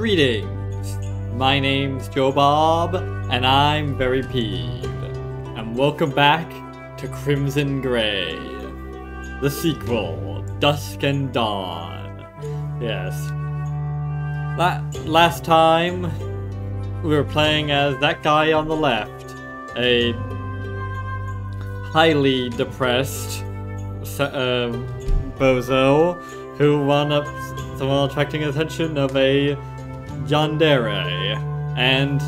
Greetings, my name's Joe Bob, and I'm very peeved. And welcome back to Crimson Gray, the sequel, Dusk and Dawn. Yes. Last time, we were playing as that guy on the left, a highly depressed bozo who wound up somehow attracting the attention of a yandere, and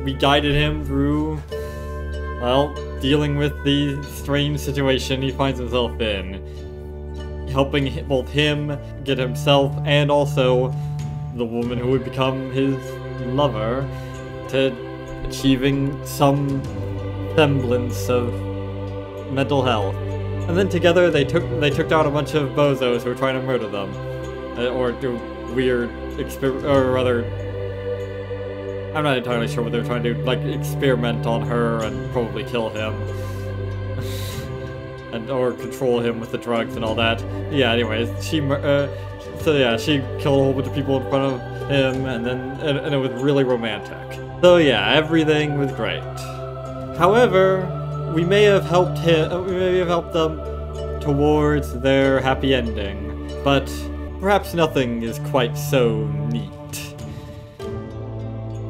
we guided him through, well, dealing with the strange situation he finds himself in, helping both him get himself and also the woman who would become his lover to achieving some semblance of mental health. And then together they took down a bunch of bozos who were trying to murder them, or do weird or rather, I'm not entirely sure what they were trying to do, like experiment on her and probably kill him, or control him with the drugs and all that. Yeah. Anyways, she killed a whole bunch of people in front of him, and it was really romantic. So yeah, everything was great. However, we may have helped them towards their happy ending, but perhaps nothing is quite so neat.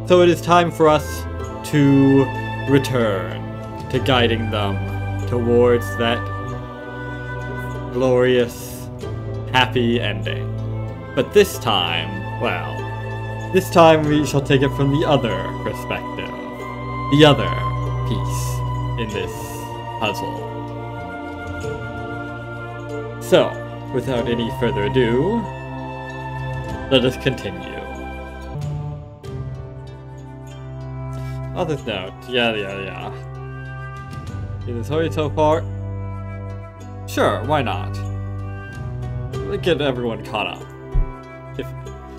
So it is time for us to return to guiding them towards that glorious, happy ending. But this time, well, this time we shall take it from the other perspective, the other piece in this puzzle. So, without any further ado, let us continue. Author's note. Yeah. Is this story so far? Sure, why not? Get everyone caught up.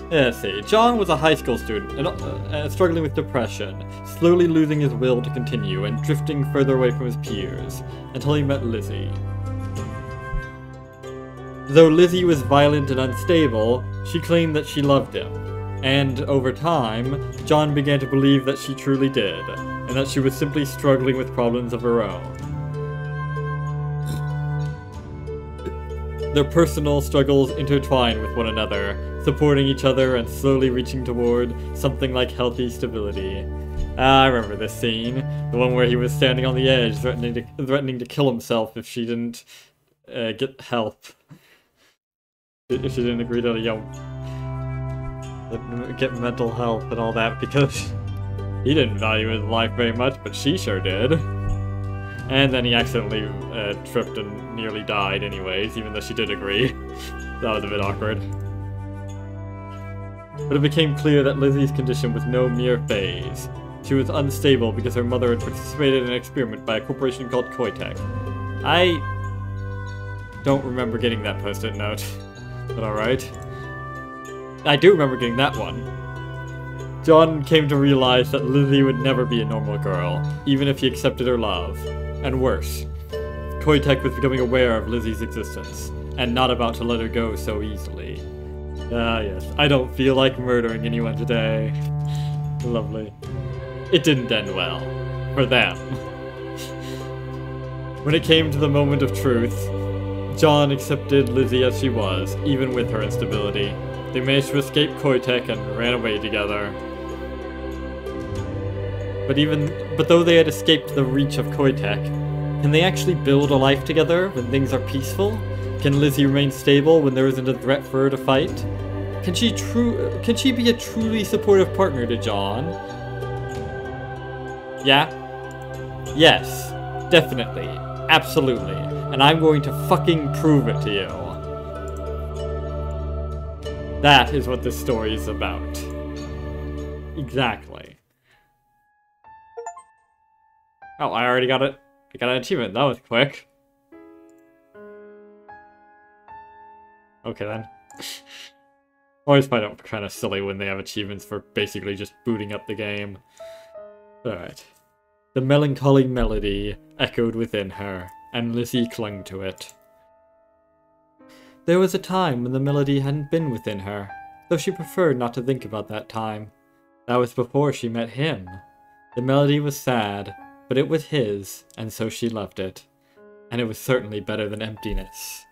Let's see. John was a high school student and struggling with depression, slowly losing his will to continue and drifting further away from his peers, until he met Lizzie. Though Lizzie was violent and unstable, she claimed that she loved him, and over time, John began to believe that she truly did, and that she was simply struggling with problems of her own. Their personal struggles intertwined with one another, supporting each other and slowly reaching toward something like healthy stability. I remember this scene, the one where he was standing on the edge, threatening to kill himself if she didn't get help. If she didn't agree to, get mental health and all that, because he didn't value his life very much, but she sure did. And then he accidentally tripped and nearly died anyways, even though she did agree. That was a bit awkward. But it became clear that Lizzie's condition was no mere phase. She was unstable because her mother had participated in an experiment by a corporation called Koitek. I don't remember getting that post-it note, but alright. I do remember getting that one. John came to realize that Lizzie would never be a normal girl, even if he accepted her love. And worse, Koitek was becoming aware of Lizzie's existence, and not about to let her go so easily. Ah yes, I don't feel like murdering anyone today. Lovely. It didn't end well. For them. When it came to the moment of truth, John accepted Lizzie as she was, even with her instability. They managed to escape Koitek and ran away together. But though they had escaped the reach of Koitek, can they actually build a life together when things are peaceful? Can Lizzie remain stable when there isn't a threat for her to fight? Can she be a truly supportive partner to John? Yeah? Yes. Definitely. Absolutely. And I'm going to fucking prove it to you. That is what this story is about. Exactly. Oh, I already got it. I got an achievement. That was quick. Okay then. Always find it kind of silly when they have achievements for basically just booting up the game. Alright. The melancholy melody echoed within her, and Lizzie clung to it. There was a time when the melody hadn't been within her. though she preferred not to think about that time. That was before she met him. The melody was sad, but it was his, and so she loved it. And it was certainly better than emptiness.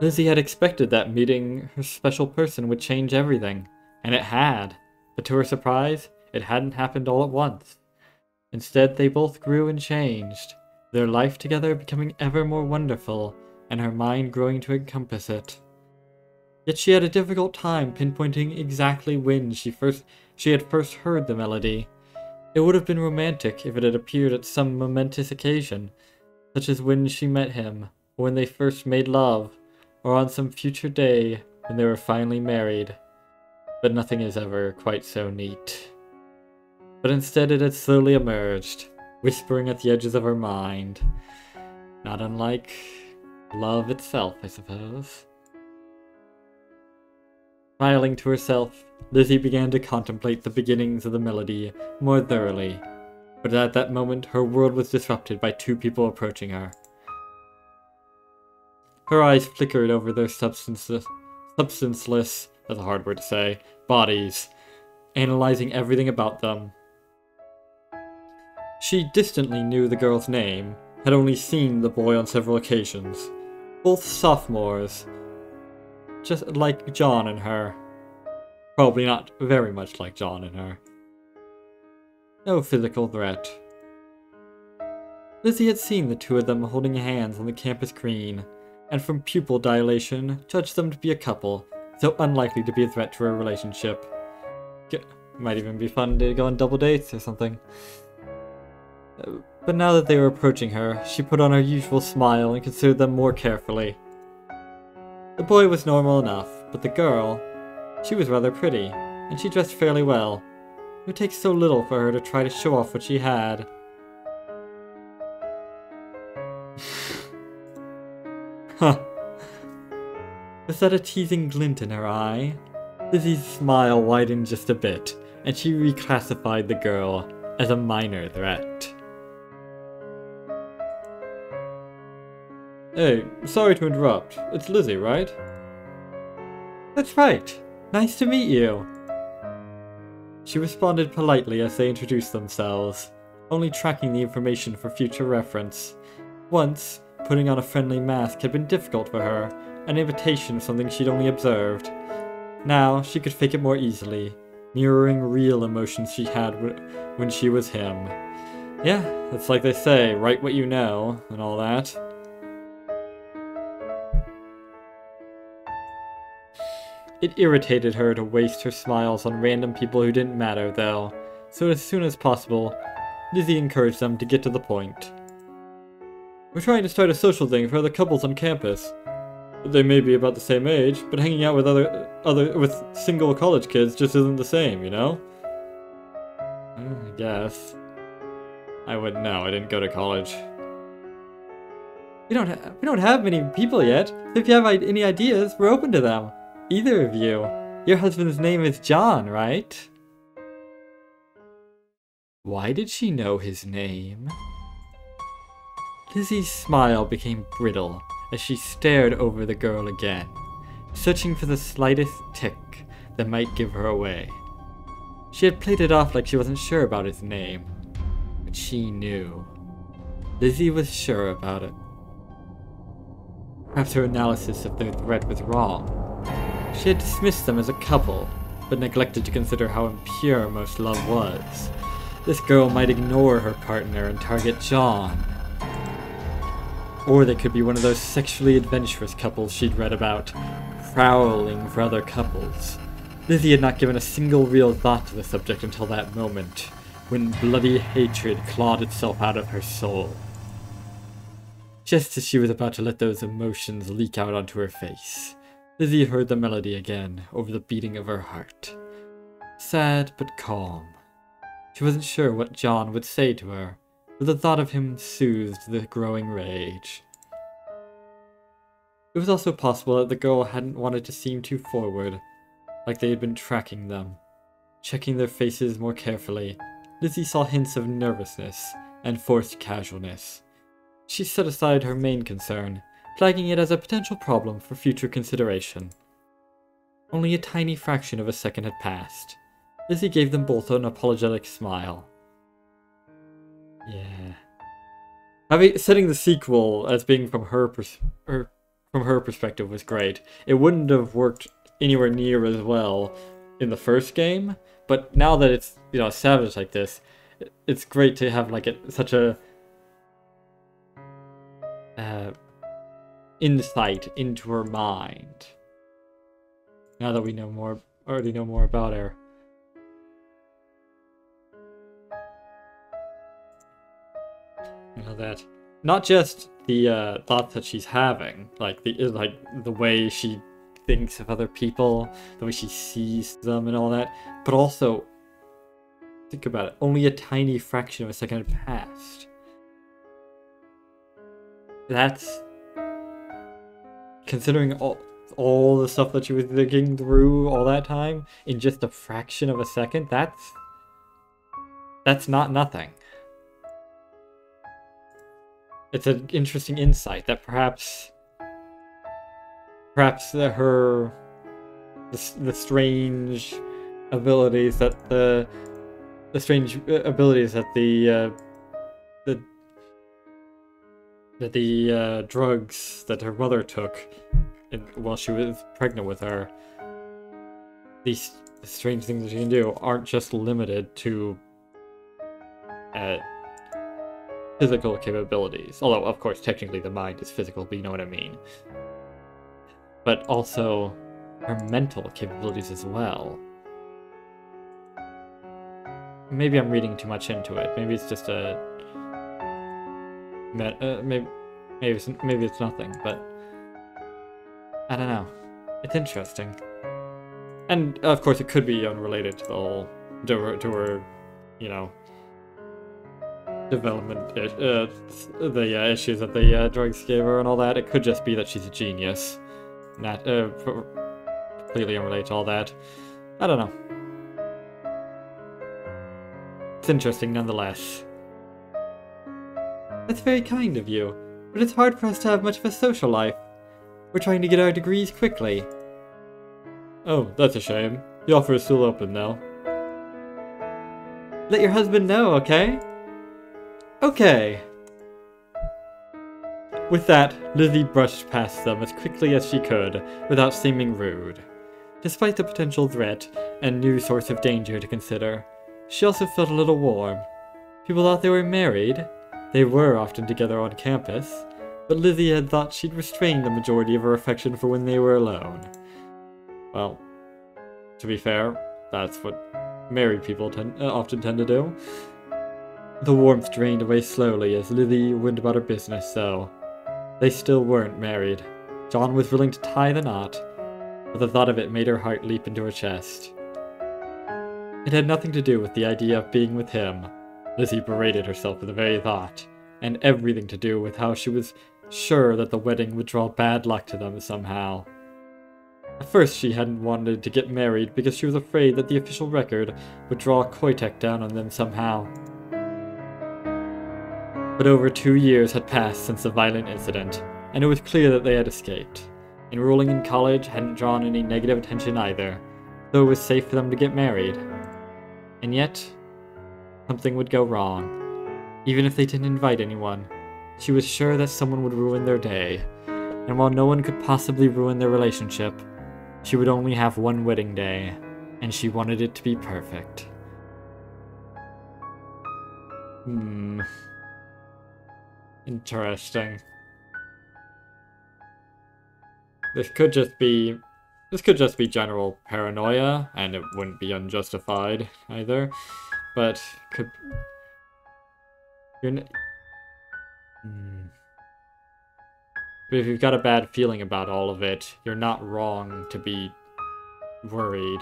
Lizzie had expected that meeting her special person would change everything, and it had. But to her surprise, it hadn't happened all at once. Instead, they both grew and changed, their life together becoming ever more wonderful, and her mind growing to encompass it. Yet she had a difficult time pinpointing exactly when she had first heard the melody. It would have been romantic if it had appeared at some momentous occasion, such as when she met him, or when they first made love, or on some future day when they were finally married. But nothing is ever quite so neat. But instead it had slowly emerged, whispering at the edges of her mind. Not unlike love itself, I suppose. Smiling to herself, Lizzie began to contemplate the beginnings of the melody more thoroughly. But at that moment, her world was disrupted by two people approaching her. Her eyes flickered over their substanceless, that's a hard word to say, bodies, analyzing everything about them. She distantly knew the girl's name, had only seen the boy on several occasions. Both sophomores, just like John and her. Probably not very much like John and her. No physical threat. Lizzie had seen the two of them holding hands on the campus green, and from pupil dilation, judged them to be a couple, so unlikely to be a threat to her relationship. Might even be fun to go on double dates or something. But now that they were approaching her, she put on her usual smile and considered them more carefully. The boy was normal enough, but the girl, she was rather pretty, and she dressed fairly well. It would take so little for her to try to show off what she had. Huh. Was that a teasing glint in her eye? Lizzie's smile widened just a bit, and she reclassified the girl as a minor threat. Hey, sorry to interrupt. It's Lizzie, right? That's right. Nice to meet you. She responded politely as they introduced themselves, only tracking the information for future reference. Once, putting on a friendly mask had been difficult for her, an imitation of something she'd only observed. Now, she could fake it more easily, mirroring real emotions she had when she was him. Yeah, it's like they say, write what you know, and all that. It irritated her to waste her smiles on random people who didn't matter, though, so as soon as possible, Lizzie encouraged them to get to the point. We're trying to start a social thing for other couples on campus. They may be about the same age, but hanging out with with single college kids just isn't the same, you know? I guess. I wouldn't know, I didn't go to college. We don't have many people yet, so if you have any ideas, we're open to them. Either of you. Your husband's name is John, right? Why did she know his name? Lizzie's smile became brittle as she stared over the girl again, searching for the slightest tick that might give her away. She had played it off like she wasn't sure about his name, but she knew. Lizzie was sure about it. Perhaps her analysis of their threat was wrong. She had dismissed them as a couple, but neglected to consider how impure most love was. This girl might ignore her partner and target John. Or they could be one of those sexually adventurous couples she'd read about, prowling for other couples. Lizzie had not given a single real thought to the subject until that moment, when bloody hatred clawed itself out of her soul. Just as she was about to let those emotions leak out onto her face, Lizzie heard the melody again over the beating of her heart. Sad but calm. She wasn't sure what John would say to her, but the thought of him soothed the growing rage. It was also possible that the girl hadn't wanted to seem too forward, like they had been tracking them. Checking their faces more carefully, Lizzie saw hints of nervousness and forced casualness. She set aside her main concern, flagging it as a potential problem for future consideration. Only a tiny fraction of a second had passed. Lizzie gave them both an apologetic smile. Yeah. Setting the sequel as being from her perspective was great. It wouldn't have worked anywhere near as well in the first game, but now that it's, you know, established like this, it's great to have like such a insight into her mind. Now that we already know more about her. You know that not just the thoughts that she's having, like the way she thinks of other people, the way she sees them and all that, but also think about it, only a tiny fraction of a second had passed. That's considering all the stuff that she was thinking through all that time in just a fraction of a second. That's not nothing. It's an interesting insight that perhaps the strange abilities that the drugs that her mother took while she was pregnant with her, these strange things that she can do aren't just limited to physical capabilities. Although, of course, technically the mind is physical, but you know what I mean. But also her mental capabilities as well. Maybe I'm reading too much into it. Maybe it's just maybe it's nothing, but I don't know. It's interesting. And of course it could be unrelated to the whole to her, you know, development issues that the drugs gave her and all that. It could just be that she's a genius. Not completely unrelated to all that. I don't know. It's interesting nonetheless. That's very kind of you, but it's hard for us to have much of a social life. We're trying to get our degrees quickly. Oh, that's a shame. The offer is still open now. Let your husband know, okay? Okay. With that, Lizzie brushed past them as quickly as she could, without seeming rude. Despite the potential threat and new source of danger to consider, she also felt a little warm. People thought they were married. They were often together on campus, but Lizzie had thought she'd restrained the majority of her affection for when they were alone. Well, to be fair, that's what married people often tend to do. The warmth drained away slowly as Lizzie went about her business, though. They still weren't married. John was willing to tie the knot, but the thought of it made her heart leap into her chest. It had nothing to do with the idea of being with him. Lizzie berated herself for the very thought, and everything to do with how she was sure that the wedding would draw bad luck to them somehow. At first she hadn't wanted to get married because she was afraid that the official record would draw Koitek down on them somehow. But over 2 years had passed since the violent incident, and it was clear that they had escaped. Enrolling in college hadn't drawn any negative attention either, so it was safe for them to get married. And yet, something would go wrong. Even if they didn't invite anyone, she was sure that someone would ruin their day, and while no one could possibly ruin their relationship, she would only have one wedding day, and she wanted it to be perfect. Interesting. This could just be general paranoia, and it wouldn't be unjustified either. But could But if you've got a bad feeling about all of it, you're not wrong to be worried,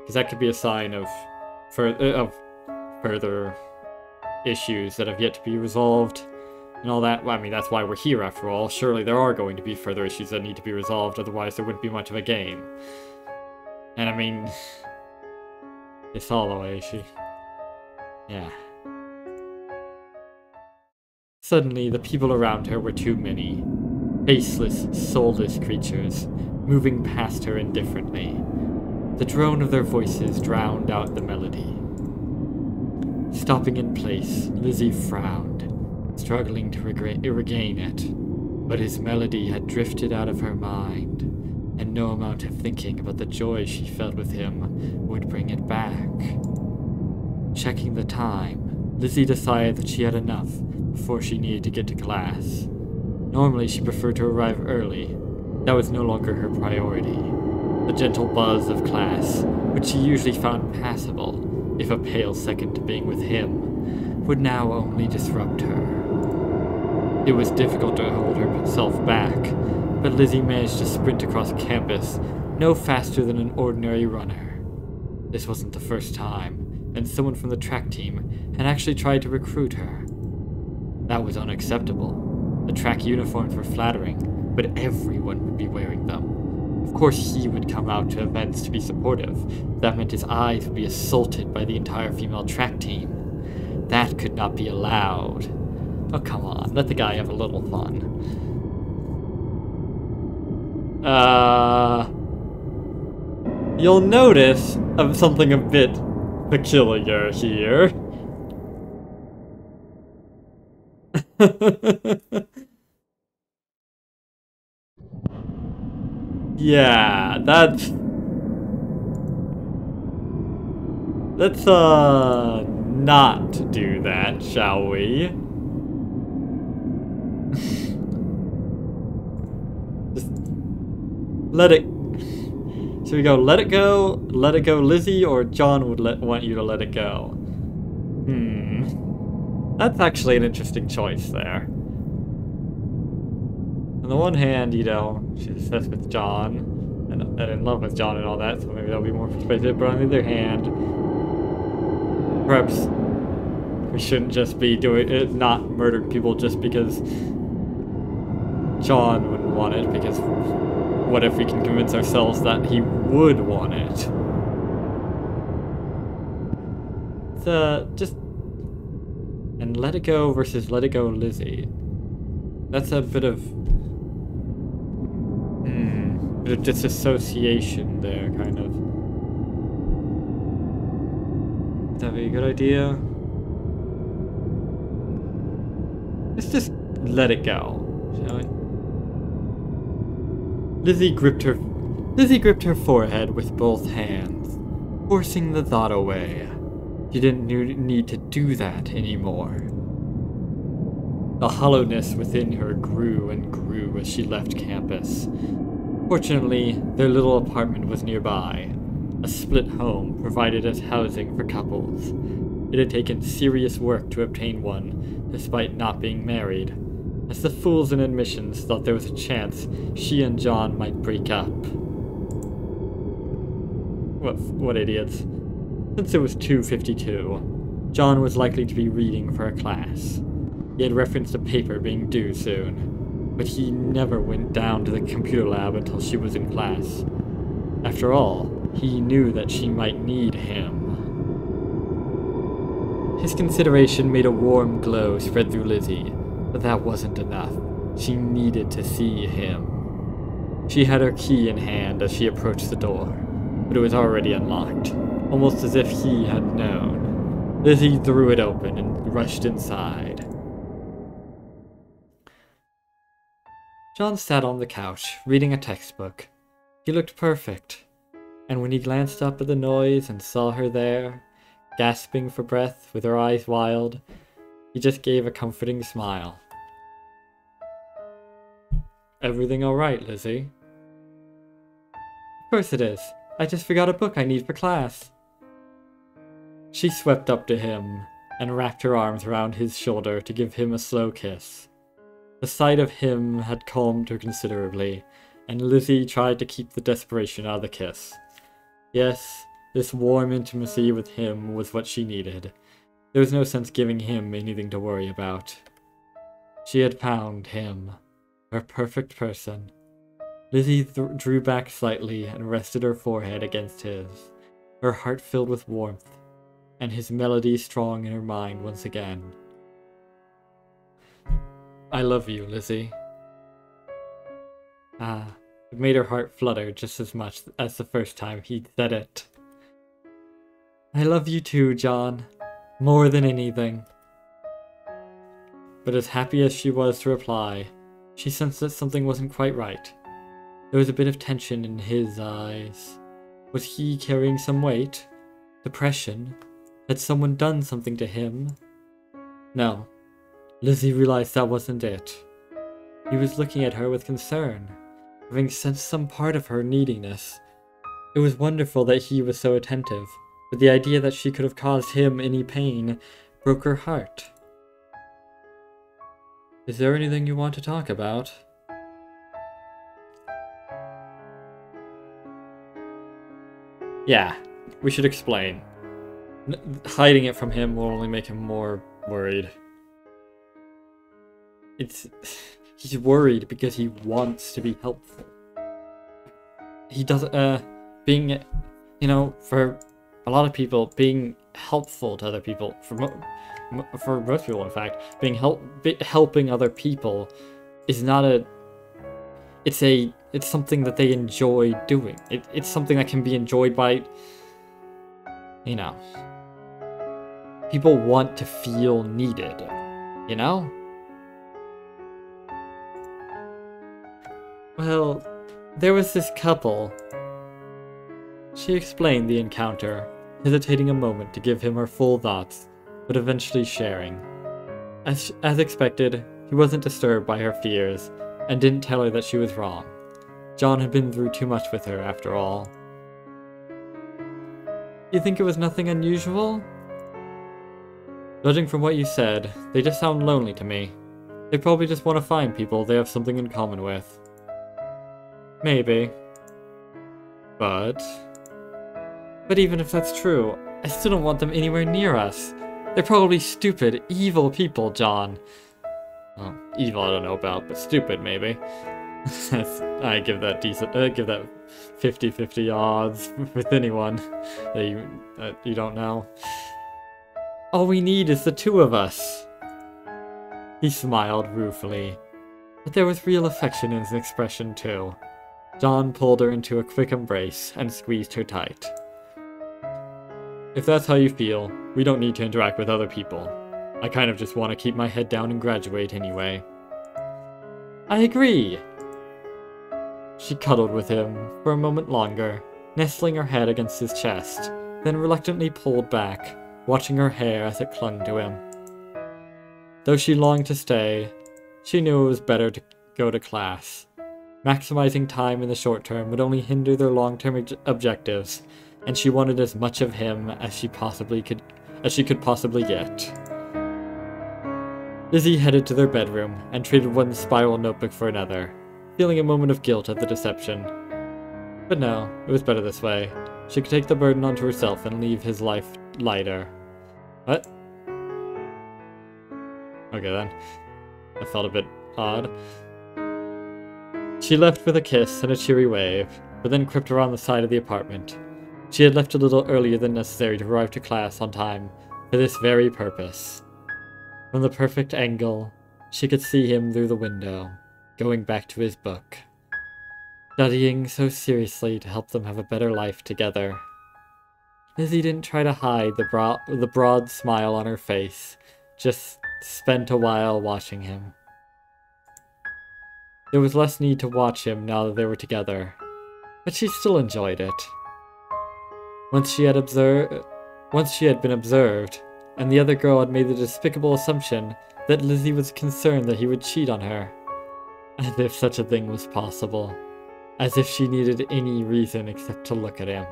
because that could be a sign of further issues that have yet to be resolved and all that. Well, I mean, that's why we're here after all. Surely there are going to be further issues that need to be resolved, otherwise there wouldn't be much of a game. And I mean, it's all the way yeah. Suddenly, the people around her were too many. Faceless, soulless creatures, moving past her indifferently. The drone of their voices drowned out the melody. Stopping in place, Lizzie frowned, struggling to regain it. But his melody had drifted out of her mind, and no amount of thinking about the joy she felt with him would bring it back. Checking the time, Lizzie decided that she had enough before she needed to get to class. Normally she preferred to arrive early. That was no longer her priority. The gentle buzz of class, which she usually found passable, if a pale second to being with him, would now only disrupt her. It was difficult to hold herself back, but Lizzie managed to sprint across campus, no faster than an ordinary runner. This wasn't the first time, and someone from the track team had actually tried to recruit her. That was unacceptable. The track uniforms were flattering, but everyone would be wearing them. Of course he would come out to events to be supportive. That meant his eyes would be assaulted by the entire female track team. That could not be allowed. Oh, come on, let the guy have a little fun. You'll notice of something a bit peculiar here. Yeah, let's not do that, shall we? Just let it. Should we go let it go, Lizzie, or John would want you to let it go? That's actually an interesting choice there. On the one hand, you know, she's obsessed with John, and in love with John and all that, so maybe that'll be more persuasive, but on the other hand, perhaps we shouldn't just be doing it, not murdering people just because John wouldn't want it, because what if we can convince ourselves that he would want it? It's, just... And let it go versus let it go Lizzie. That's a bit of disassociation there, kind of. Would that be a good idea? Let's just let it go, shall we? Lizzie gripped her forehead with both hands, forcing the thought away. She didn't need to do that anymore. The hollowness within her grew and grew as she left campus. Fortunately, their little apartment was nearby. A split home provided as housing for couples. It had taken serious work to obtain one, despite not being married, as the fools in admissions thought there was a chance she and John might break up. What idiots. Since it was 2:52, John was likely to be reading for a class. He had referenced a paper being due soon, but he never went down to the computer lab until she was in class. After all, he knew that she might need him. His consideration made a warm glow spread through Lizzie, but that wasn't enough. She needed to see him. She had her key in hand as she approached the door, but it was already unlocked, almost as if he had known. Lizzie threw it open and rushed inside. John sat on the couch, reading a textbook. He looked perfect, and when he glanced up at the noise and saw her there, gasping for breath with her eyes wild, he just gave a comforting smile. Everything alright, Lizzie? Of course it is. I just forgot a book I need for class. She swept up to him and wrapped her arms around his shoulder to give him a slow kiss. The sight of him had calmed her considerably, and Lizzie tried to keep the desperation out of the kiss. Yes, this warm intimacy with him was what she needed. There was no sense giving him anything to worry about. She had found him, her perfect person. Lizzie drew back slightly and rested her forehead against his, her heart filled with warmth, and his melody strong in her mind once again. I love you, Lizzie. Ah, It made her heart flutter just as much as the first time he'd said it. I love you too, John. More than anything. But as happy as she was to reply, she sensed that something wasn't quite right. There was a bit of tension in his eyes. Was he carrying some weight? Depression? Had someone done something to him? No. Lizzie realized that wasn't it. He was looking at her with concern, having sensed some part of her neediness. It was wonderful that he was so attentive, but the idea that she could have caused him any pain broke her heart. Is there anything you want to talk about? Yeah, we should explain. Hiding it from him will only make him more worried. He's worried because he wants to be helpful. He doesn't, being, for a lot of people, being helpful to other people, for most people in fact, helping other people is not it's something that they enjoy doing. It's something that can be enjoyed by, people want to feel needed, Well, there was this couple. She explained the encounter, hesitating a moment to give him her full thoughts, but eventually sharing. As expected, he wasn't disturbed by her fears, and didn't tell her that she was wrong. John had been through too much with her, after all. You think it was nothing unusual? Judging from what you said, they just sound lonely to me. They probably just want to find people they have something in common with. Maybe. But even if that's true, I still don't want them anywhere near us. They're probably stupid, evil people, John. Well, evil I don't know about, but stupid maybe. I give that 50-50 odds with anyone that you don't know. All we need is the two of us. He smiled ruefully, but there was real affection in his expression too. John pulled her into a quick embrace and squeezed her tight. If that's how you feel, we don't need to interact with other people. I kind of just want to keep my head down and graduate anyway. I agree! She cuddled with him for a moment longer, nestling her head against his chest, then reluctantly pulled back, watching her hair as it clung to him. Though she longed to stay, she knew it was better to go to class. Maximizing time in the short term would only hinder their long-term objectives, and she wanted as much of him as she could possibly get. Lizzie headed to their bedroom and traded one spiral notebook for another, feeling a moment of guilt at the deception. But no, it was better this way. She could take the burden onto herself and leave his life lighter. What? Okay then. That felt a bit odd. She left with a kiss and a cheery wave, but then crept around the side of the apartment. She had left a little earlier than necessary to arrive to class on time for this very purpose. From the perfect angle, she could see him through the window, going back to his book, studying so seriously to help them have a better life together. Lizzie didn't try to hide the broad smile on her face, just spent a while watching him. There was less need to watch him now that they were together, but she still enjoyed it. Once she had been observed, and the other girl had made the despicable assumption that Lizzie was concerned that he would cheat on her. As if such a thing was possible. As if she needed any reason except to look at him.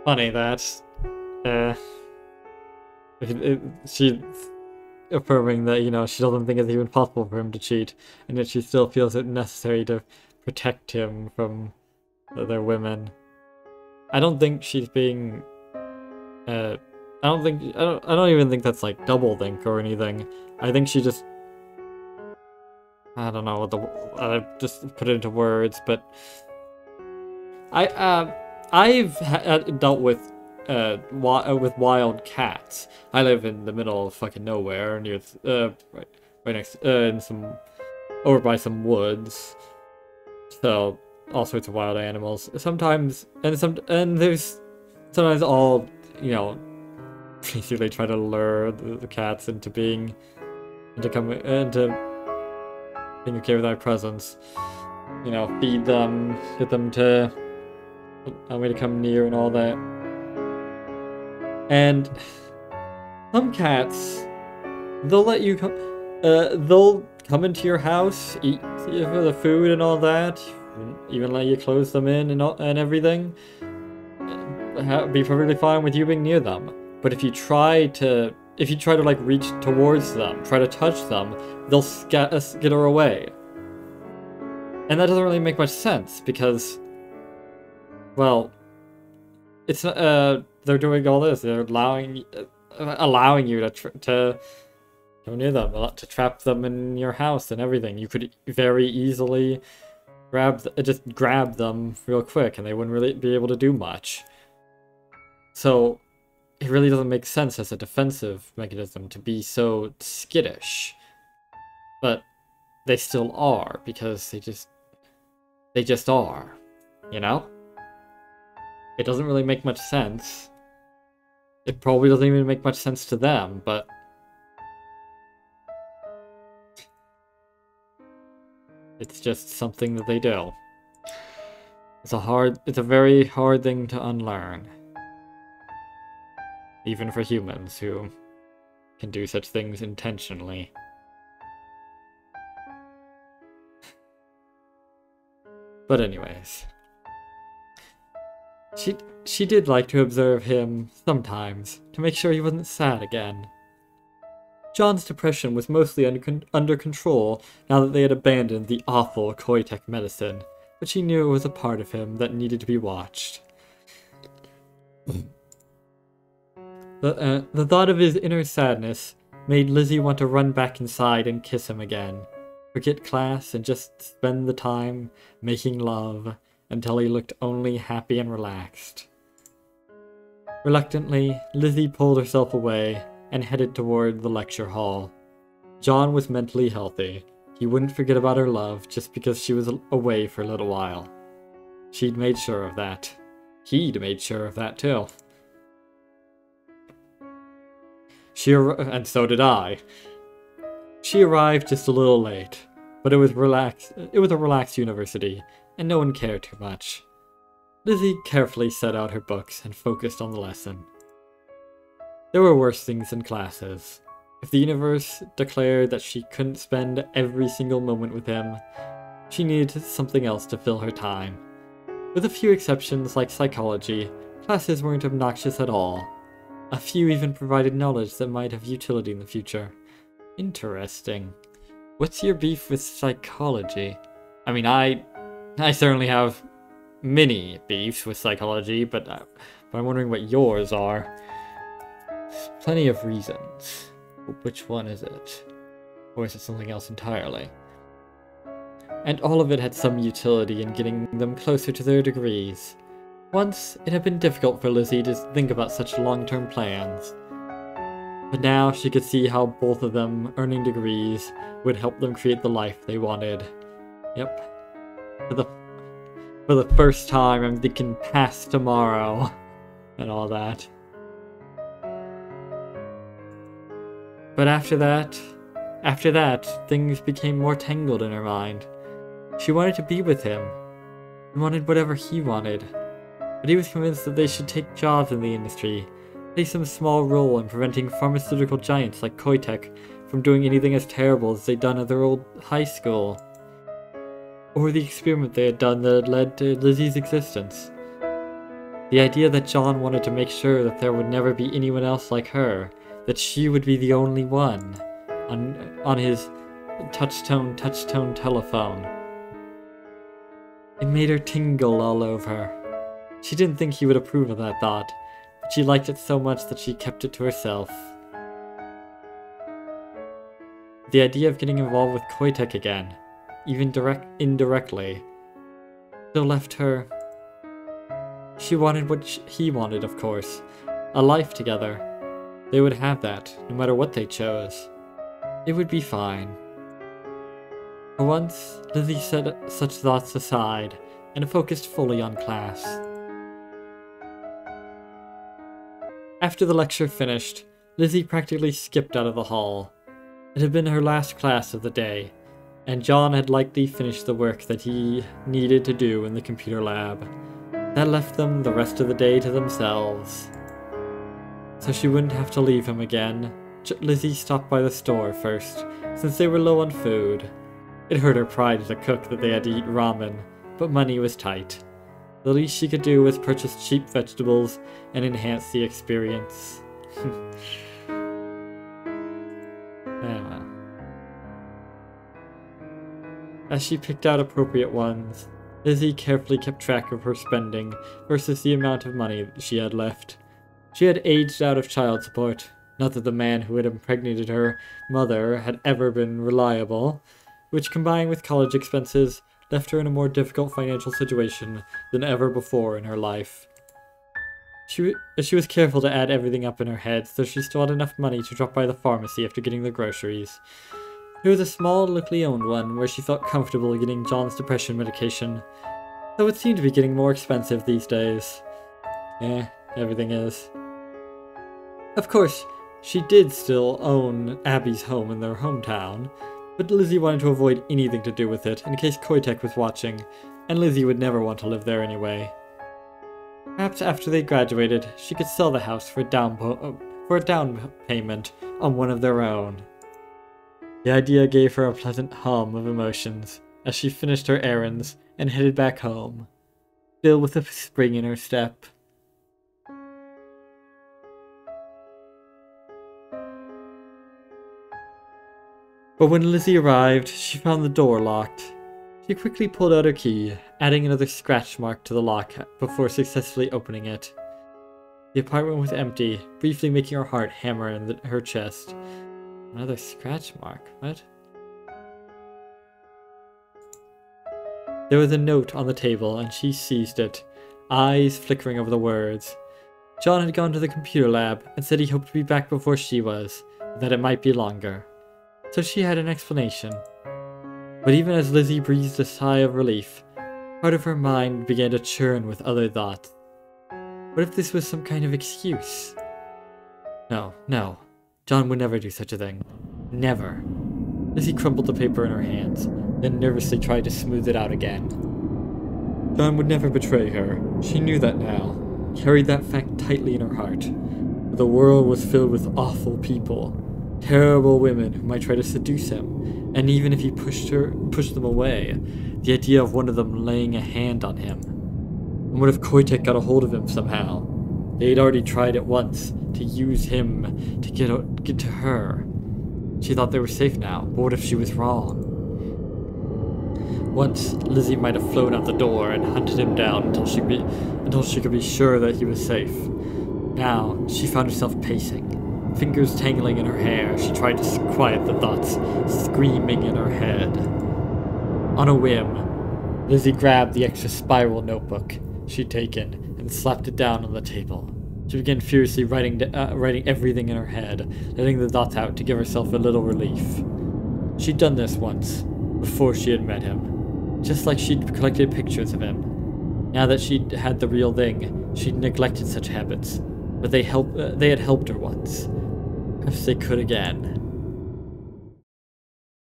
Funny that she affirming that, she doesn't think it's even possible for him to cheat, and yet she still feels it necessary to protect him from other women. I don't think she's being I don't even think that's like double think or anything. I think she just, I don't know what I just put it into words, but I've dealt with with wild cats. I live in the middle of fucking nowhere, near right next in some over by some woods. So all sorts of wild animals. Sometimes there's sometimes all, you know, basically try to lure the cats into being okay with our presence. You know, feed them, get them to allow me to come near and all that. And some cats, they'll let you come. They'll come into your house, eat the food and all that, even let you close them in and everything. Be perfectly fine with you being near them. But if you try to like reach towards them, try to touch them, they'll skitter away. And that doesn't really make much sense because, well, it's they're doing all this. They're allowing you to go near them, to trap them in your house and everything. You could very easily just grab them real quick, and they wouldn't really be able to do much. So it really doesn't make sense as a defensive mechanism to be so skittish. But they still are, because they just are, you know? It doesn't really make much sense. It probably doesn't even make much sense to them, but it's just something that they do. It's a very hard thing to unlearn. Even for humans who can do such things intentionally. But anyways, she did like to observe him sometimes to make sure he wasn't sad again. John's depression was mostly under control now that they had abandoned the awful Koitek medicine, but she knew it was a part of him that needed to be watched. The thought of his inner sadness made Lizzie want to run back inside and kiss him again, forget class and just spend the time making love until he looked only happy and relaxed. Reluctantly, Lizzie pulled herself away and headed toward the lecture hall. John was mentally healthy. He wouldn't forget about her love just because she was away for a little while. She'd made sure of that. He'd made sure of that too. And so did I. She arrived just a little late, but it was a relaxed university, and no one cared too much. Lizzie carefully set out her books and focused on the lesson. There were worse things in classes. If the universe declared that she couldn't spend every single moment with him, she needed something else to fill her time. With a few exceptions like psychology, classes weren't obnoxious at all. A few even provided knowledge that might have utility in the future. Interesting. What's your beef with psychology? I mean, I certainly have many beefs with psychology, but I'm wondering what yours are. There's plenty of reasons. But which one is it? Or is it something else entirely? And all of it had some utility in getting them closer to their degrees. Once, it had been difficult for Lizzie to think about such long-term plans. But now she could see how both of them earning degrees would help them create the life they wanted. Yep. For the first time, I'm thinking past tomorrow. And all that. But after that, things became more tangled in her mind. She wanted to be with him. And wanted whatever he wanted. But he was convinced that they should take jobs in the industry, play some small role in preventing pharmaceutical giants like Koitek from doing anything as terrible as they'd done at their old high school. Or the experiment they had done that had led to Lizzie's existence. The idea that John wanted to make sure that there would never be anyone else like her, that she would be the only one, on his touch-tone telephone. It made her tingle all over. She didn't think he would approve of that thought, but she liked it so much that she kept it to herself. The idea of getting involved with Koitek again, even indirectly, still left her. She wanted what he wanted, of course, a life together. They would have that, no matter what they chose. It would be fine. For once, Lizzie set such thoughts aside and focused fully on class. After the lecture finished, Lizzie practically skipped out of the hall. It had been her last class of the day, and John had likely finished the work that he needed to do in the computer lab. That left them the rest of the day to themselves. So she wouldn't have to leave him again. Lizzie stopped by the store first, since they were low on food. It hurt her pride as a cook that they had to eat ramen, but money was tight. The least she could do was purchase cheap vegetables and enhance the experience. As she picked out appropriate ones, Lizzie carefully kept track of her spending versus the amount of money she had left. She had aged out of child support, not that the man who had impregnated her mother had ever been reliable, which combined with college expenses left her in a more difficult financial situation than ever before in her life. She was careful to add everything up in her head, so she still had enough money to drop by the pharmacy after getting the groceries. It was a small, locally owned one where she felt comfortable getting John's depression medication, though it seemed to be getting more expensive these days. Yeah, everything is. Of course, she did still own Abby's home in their hometown, but Lizzie wanted to avoid anything to do with it in case Koitek was watching, and Lizzie would never want to live there anyway. Perhaps after they graduated, she could sell the house for a down payment on one of their own. The idea gave her a pleasant hum of emotions as she finished her errands and headed back home, still with a spring in her step. But when Lizzie arrived, she found the door locked. She quickly pulled out her key, adding another scratch mark to the lock before successfully opening it. The apartment was empty, briefly making her heart hammer in her chest. Another scratch mark? What? There was a note on the table, and she seized it, eyes flickering over the words. John had gone to the computer lab and said he hoped to be back before she was, that it might be longer. So she had an explanation. But even as Lizzie breathed a sigh of relief, part of her mind began to churn with other thoughts. What if this was some kind of excuse? No. John would never do such a thing. Never. Lizzie crumpled the paper in her hands, then nervously tried to smooth it out again. John would never betray her. She knew that now, carried that fact tightly in her heart. But the world was filled with awful people. Terrible women who might try to seduce him, and even if he pushed them away, the idea of one of them laying a hand on him. And what if Koitek got a hold of him somehow? They had already tried it once, to use him to get to her. She thought they were safe now, but what if she was wrong? Once, Lizzie might have flown out the door and hunted him down until she could be sure that he was safe. Now, she found herself pacing. Fingers tangling in her hair, she tried to quiet the thoughts screaming in her head. On a whim, Lizzie grabbed the extra spiral notebook she'd taken and slapped it down on the table. She began furiously writing everything in her head, letting the thoughts out to give herself a little relief. She'd done this once, before she had met him, just like she'd collected pictures of him. Now that she'd had the real thing, she'd neglected such habits, but they had helped her once. Perhaps they could again.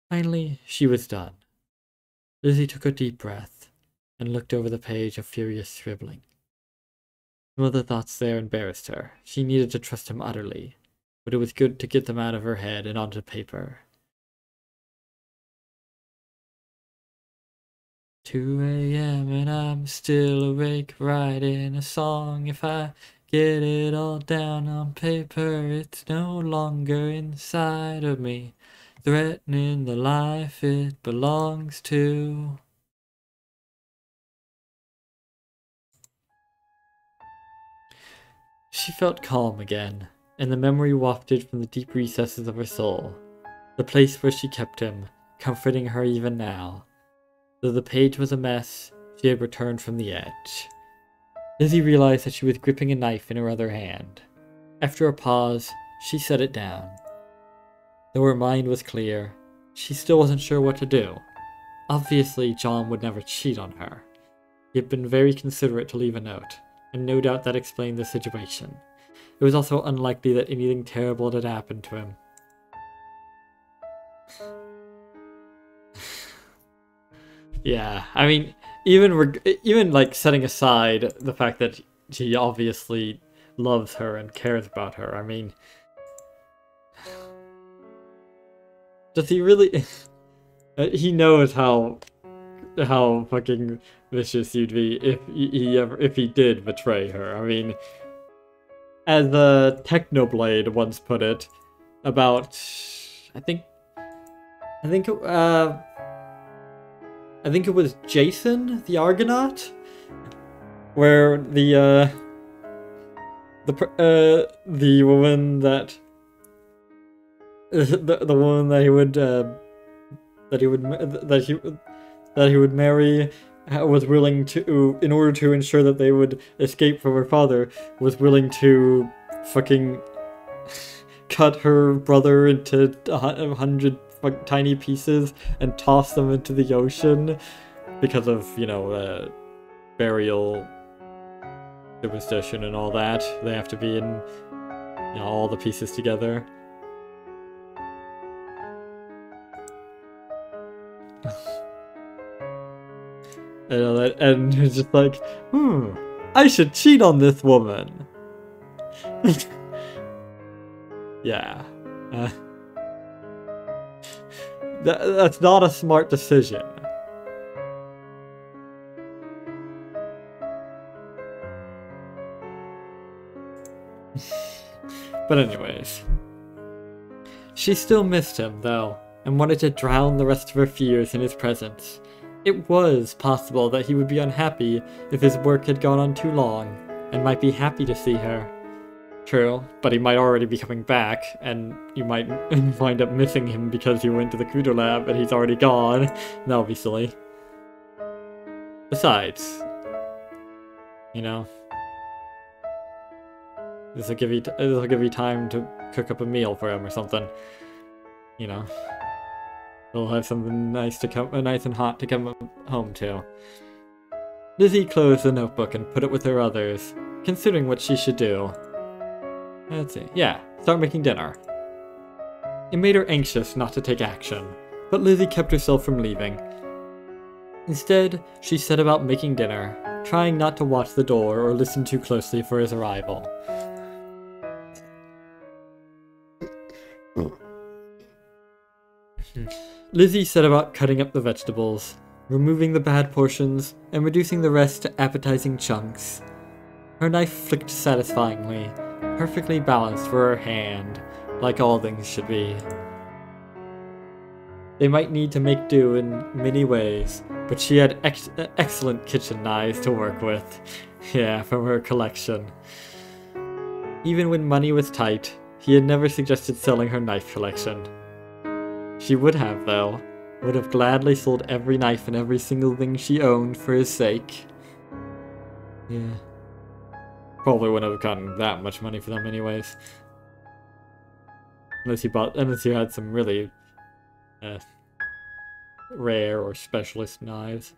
Finally, she was done. Lizzie took a deep breath and looked over the page of furious scribbling. Some of the thoughts there embarrassed her. She needed to trust him utterly, but it was good to get them out of her head and onto paper. 2 a.m. and I'm still awake, writing a song. If I get it all down on paper, it's no longer inside of me, threatening the life it belongs to. She felt calm again, and the memory wafted from the deep recesses of her soul, the place where she kept him, comforting her even now. Though the page was a mess, she had returned from the edge. Lizzie realized that she was gripping a knife in her other hand. After a pause, she set it down. Though her mind was clear, she still wasn't sure what to do. Obviously, John would never cheat on her. He had been very considerate to leave a note, and no doubt that explained the situation. It was also unlikely that anything terrible had happened to him. Yeah, I mean, even like setting aside the fact that he obviously loves her and cares about her, I mean, does he really? He knows how fucking vicious you'd be if he did betray her. I mean, as Technoblade once put it, about I think it was Jason the Argonaut, where the woman that the woman that he would marry was willing to, in order to ensure that they would escape from her father, was willing to fucking cut her brother into 100 tiny pieces and toss them into the ocean because of, burial superstition and all that. They have to be in, all the pieces together. And it's just like, I should cheat on this woman. Yeah. That's not a smart decision. But anyways. She still missed him, though, and wanted to drown the rest of her fears in his presence. It was possible that he would be unhappy if his work had gone on too long, and might be happy to see her. True, but he might already be coming back, and you might wind up missing him because you went to the Kudo lab and he's already gone. That would be silly. Besides, this will give you time to cook up a meal for him or something. He'll have something nice and hot to come home to. Lizzie closed the notebook and put it with her others, considering what she should do. Let's see. Yeah, start making dinner. It made her anxious not to take action, but Lizzie kept herself from leaving. Instead, she set about making dinner, trying not to watch the door or listen too closely for his arrival. Lizzie set about cutting up the vegetables, removing the bad portions, and reducing the rest to appetizing chunks. Her knife flicked satisfyingly, perfectly balanced for her hand, like all things should be. They might need to make do in many ways, but she had excellent kitchen knives to work with. Yeah, from her collection. Even when money was tight, he had never suggested selling her knife collection. She would have, though. Would have gladly sold every knife and every single thing she owned for his sake. Yeah. Probably wouldn't have gotten that much money for them anyways. Unless you had some really rare or specialist knives.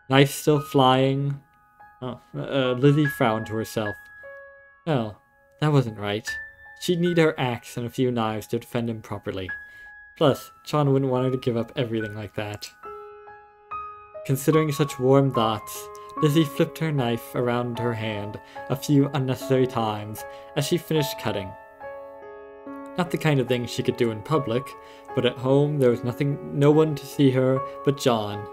Knife still flying. Oh, Lizzie frowned to herself. Oh, that wasn't right. She'd need her axe and a few knives to defend him properly. Plus, John wouldn't want her to give up everything like that. Considering such warm thoughts, Lizzie flipped her knife around her hand a few unnecessary times as she finished cutting. Not the kind of thing she could do in public, but at home there was no one to see her but John,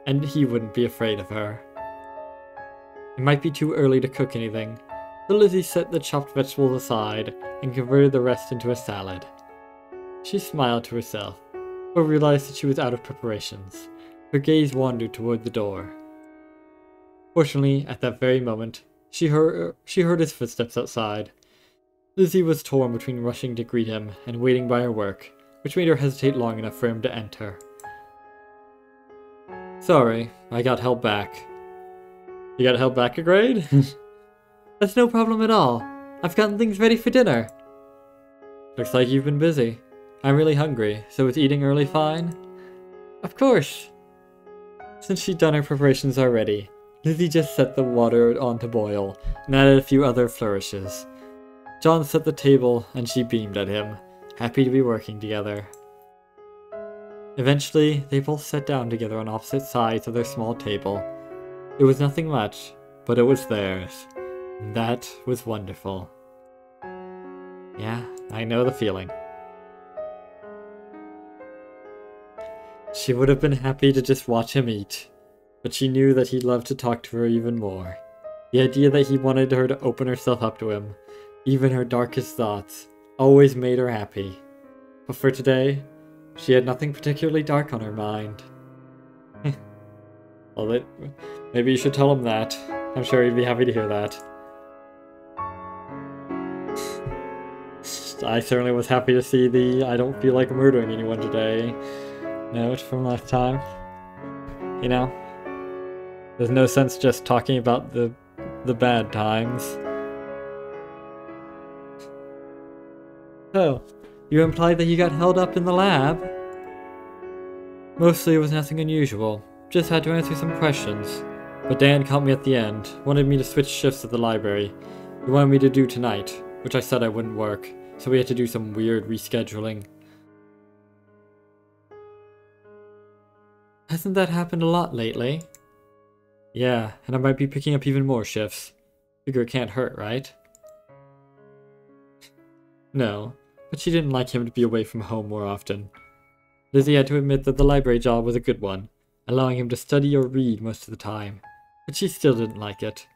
and he wouldn't be afraid of her. It might be too early to cook anything, so Lizzie set the chopped vegetables aside and converted the rest into a salad. She smiled to herself, but realized that she was out of preparations. Her gaze wandered toward the door. Fortunately, at that very moment, she heard his footsteps outside. Lizzie was torn between rushing to greet him and waiting by her work, which made her hesitate long enough for him to enter. Sorry, I got held back. You got held back a grade? That's no problem at all. I've gotten things ready for dinner. Looks like you've been busy. I'm really hungry, so is eating early fine? Of course. Since she'd done her preparations already, Lizzie just set the water on to boil and added a few other flourishes. John set the table and she beamed at him, happy to be working together. Eventually, they both sat down together on opposite sides of their small table. It was nothing much, but it was theirs. And that was wonderful. Yeah, I know the feeling. She would have been happy to just watch him eat, but she knew that he'd love to talk to her even more. The idea that he wanted her to open herself up to him, even her darkest thoughts, always made her happy. But for today, she had nothing particularly dark on her mind. Well, maybe you should tell him that. I'm sure he'd be happy to hear that. I certainly was happy to see the I don't feel like murdering anyone today note from last time. You know, there's no sense just talking about the bad times. So, you implied that you got held up in the lab? Mostly it was nothing unusual, just had to answer some questions. But Dan caught me at the end, wanted me to switch shifts at the library. He wanted me to do tonight, which I said I wouldn't work, so we had to do some weird rescheduling. Hasn't that happened a lot lately? Yeah, and I might be picking up even more shifts. Figure it can't hurt, right? No, but she didn't like him to be away from home more often. Lizzie had to admit that the library job was a good one, allowing him to study or read most of the time, but she still didn't like it.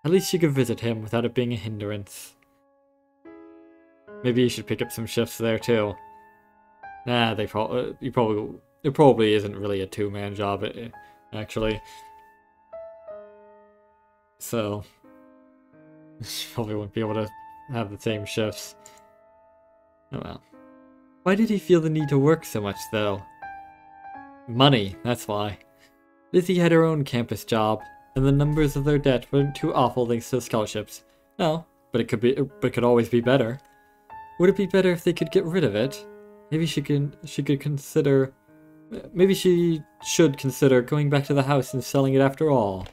At least she could visit him without it being a hindrance. Maybe you should pick up some shifts there too. Nah, it probably isn't really a two-man job, actually. So, she probably won't be able to have the same shifts. Oh well. Why did he feel the need to work so much, though? Money, that's why. Lizzie had her own campus job, and the numbers of their debt weren't too awful thanks to the scholarships. No, but it could always be better. Would it be better if they could get rid of it? Maybe she should consider going back to the house and selling it after all.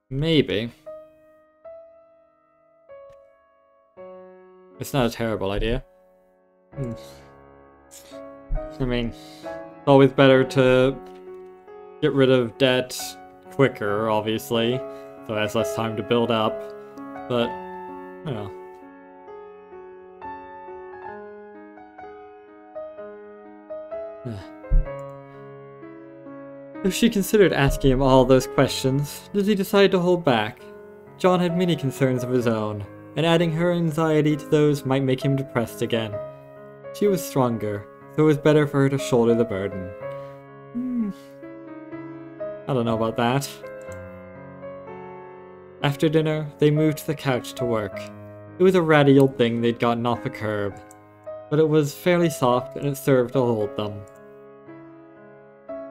Maybe. It's not a terrible idea. I mean, it's always better to get rid of debt quicker, obviously, so it has less time to build up, but, you know. Though she considered asking him all those questions, Lizzie decided to hold back. John had many concerns of his own, and adding her anxiety to those might make him depressed again. She was stronger, so it was better for her to shoulder the burden. I don't know about that. After dinner, they moved to the couch to work. It was a ratty old thing they'd gotten off a curb, but it was fairly soft and it served to hold them.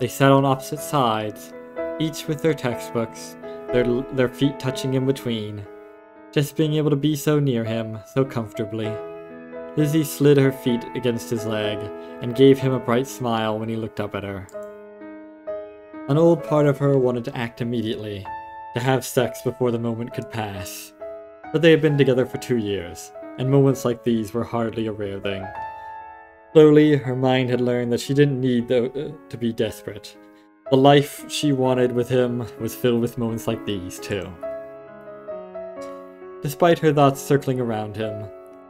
They sat on opposite sides, each with their textbooks, their feet touching in between. Just being able to be so near him, so comfortably. Lizzie slid her feet against his leg, and gave him a bright smile when he looked up at her. An old part of her wanted to act immediately, to have sex before the moment could pass. But they had been together for 2 years, and moments like these were hardly a rare thing. Slowly, her mind had learned that she didn't need to be desperate. The life she wanted with him was filled with moments like these, too. Despite her thoughts circling around him,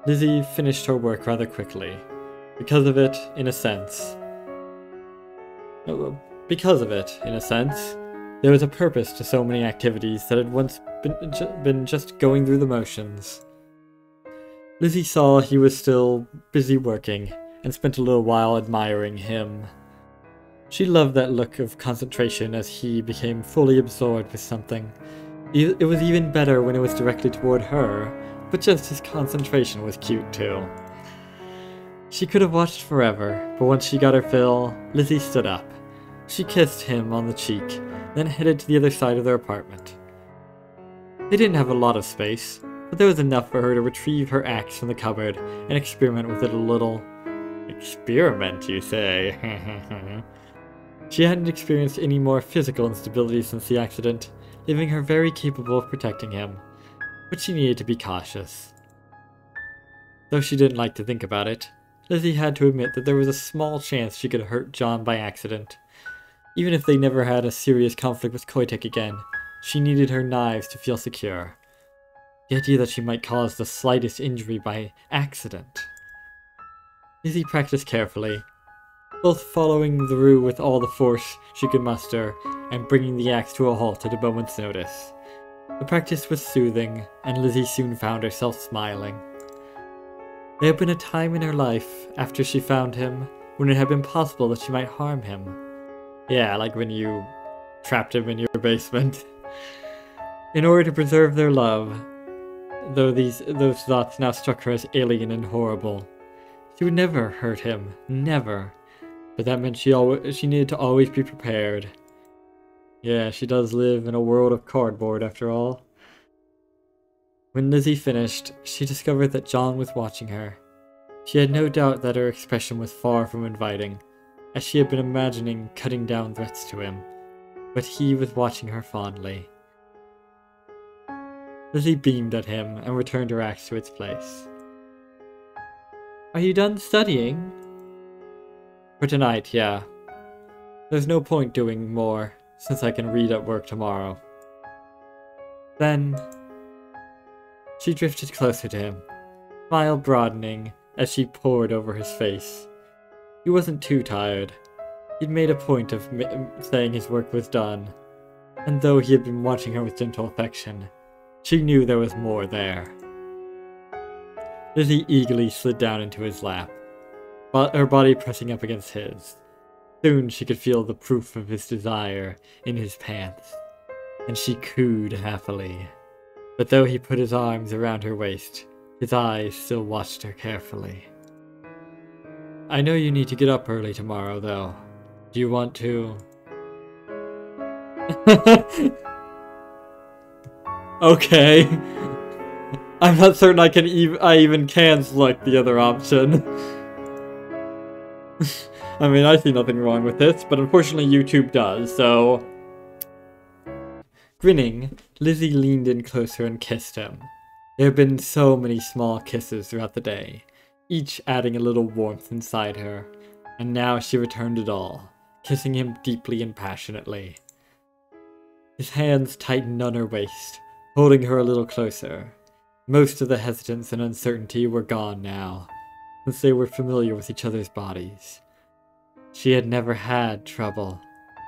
Lizzie finished her work rather quickly. Because of it, in a sense, there was a purpose to so many activities that had once been just going through the motions. Lizzie saw he was still busy working, and spent a little while admiring him. She loved that look of concentration as he became fully absorbed with something. It was even better when it was directed toward her, but just his concentration was cute too. She could have watched forever, but once she got her fill, Lizzie stood up. She kissed him on the cheek, then headed to the other side of their apartment. They didn't have a lot of space, but there was enough for her to retrieve her axe from the cupboard and experiment with it a little. Experiment, you say? She hadn't experienced any more physical instability since the accident, leaving her very capable of protecting him, but she needed to be cautious. Though she didn't like to think about it, Lizzie had to admit that there was a small chance she could hurt John by accident. Even if they never had a serious conflict with Koitek again, she needed her knives to feel secure. The idea that she might cause the slightest injury by accident. Lizzie practiced carefully, both following through with all the force she could muster and bringing the axe to a halt at a moment's notice. The practice was soothing, and Lizzie soon found herself smiling. There had been a time in her life, after she found him, when it had been possible that she might harm him. Yeah, like when you trapped him in your basement. In order to preserve their love, though those thoughts now struck her as alien and horrible. She would never hurt him, never. But that meant she needed to always be prepared. Yeah, she does live in a world of cardboard after all. When Lizzie finished, she discovered that John was watching her. She had no doubt that her expression was far from inviting, as she had been imagining cutting down threats to him. But he was watching her fondly. Lizzie beamed at him and returned her axe to its place. Are you done studying? For tonight, yeah. There's no point doing more, since I can read at work tomorrow. Then she drifted closer to him, smile broadening as she pored over his face. He wasn't too tired. He'd made a point of saying his work was done, and though he had been watching her with gentle affection, she knew there was more there. Lizzie eagerly slid down into his lap, her body pressing up against his. Soon she could feel the proof of his desire in his pants, and she cooed happily. But though he put his arms around her waist, his eyes still watched her carefully. I know you need to get up early tomorrow, though. Do you want to? Okay. I'm not certain I even can select the other option. I mean, I see nothing wrong with this, but unfortunately YouTube does, so... Grinning, Lizzie leaned in closer and kissed him. There had been so many small kisses throughout the day, each adding a little warmth inside her, and now she returned it all, kissing him deeply and passionately. His hands tightened on her waist, holding her a little closer. Most of the hesitance and uncertainty were gone now, since they were familiar with each other's bodies. She had never had trouble,